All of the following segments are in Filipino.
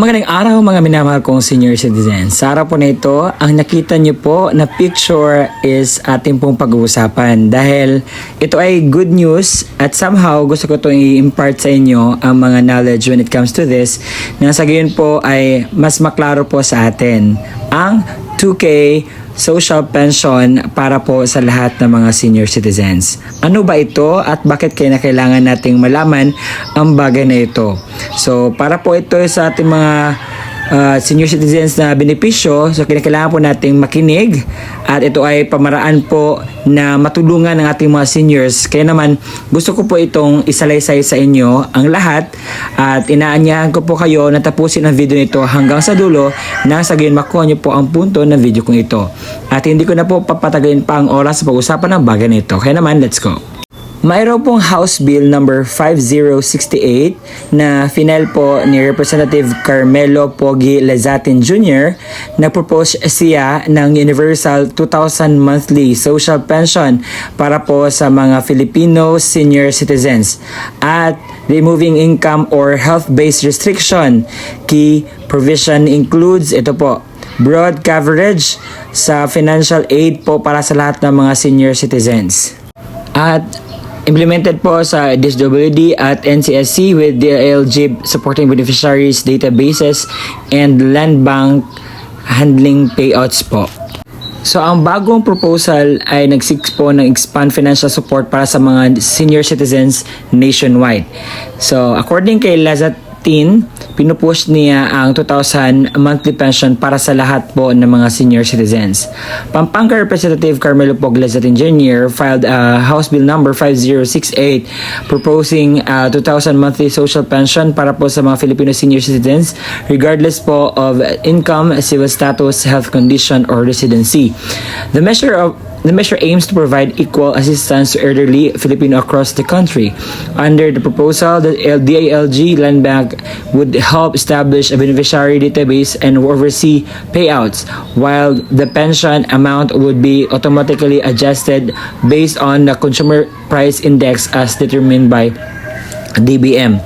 Magandang araw mga minamahal kong senior citizens. Sa araw po na ito, ang nakita niyo po na picture is ating pong pag-uusapan dahil ito ay good news at somehow gusto ko itong i-impart sa inyo ang mga knowledge when it comes to this na sa gayon po ay mas maklaro po sa atin ang 2K social pension para po sa lahat ng mga senior citizens. Ano ba ito at bakit kailangan nating malaman ang bagay na ito? So, para po ito sa ating mga senior citizens na benepisyo, so kailangan po nating makinig at ito ay pamaraan po na matulungan ng ating mga seniors. Kaya naman, gusto ko po itong isalaysay sa inyo ang lahat at inaanyahan ko po kayo na tapusin ang video nito hanggang sa dulo nang sa gayon makuha nyo po ang punto ng video kong ito. At hindi ko na po papatagalin pa ang oras sa pag-usapan ng bagay nito. Kaya naman, let's go! Mayroon pong House Bill number 5068 na final po ni Representative Carmelo Pogi Lezatin Jr. na propose siya ng Universal 2,000 monthly social pension para po sa mga Filipino senior citizens at removing income or health-based restriction. Key provision includes ito po, broad coverage sa financial aid po para sa lahat ng mga senior citizens. At implemented po sa DSWD at NCSC with DILG supporting beneficiaries databases and land bank handling payouts po. So ang bagong proposal ay nag-seek po ng expand financial support para sa mga senior citizens nationwide. So according kay Lezatin, pinupush niya ang 2,000 monthly pension para sa lahat po ng mga senior citizens. Pampanga Representative Carmelo Pogi Lezatin Jr. filed House Bill number 5068 proposing 2,000 monthly social pension para po sa mga Filipino senior citizens regardless po of income, civil status, health condition, or residency. The measure aims to provide equal assistance to elderly Filipino across the country. Under the proposal, the DILG Land Bank would help establish a beneficiary database and oversee payouts, while the pension amount would be automatically adjusted based on the Consumer Price Index as determined by DBM.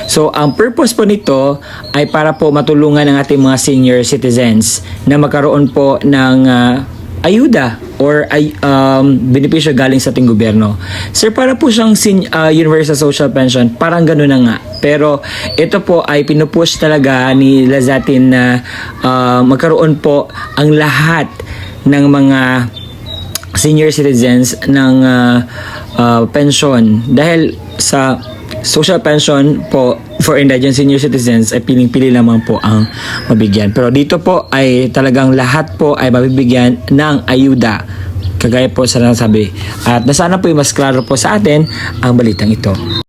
So, ang purpose po nito ay para po matulungan ang ating mga senior citizens na magkaroon po ng ayuda or benepisyo galing sa ating gobyerno. Sir, para po siyang universal social pension, parang gano'n na nga. Pero ito po ay pinupush talaga ni Lezatin na magkaroon po ang lahat ng mga senior citizens ng pension. Dahil sa social pension po for indigent senior citizens ay piling-pili lamang po ang mabigyan. Pero dito po ay talagang lahat po ay mabibigyan ng ayuda. Kagaya po sa nasabi. At nasana po ay mas klaro po sa atin ang balitang ito.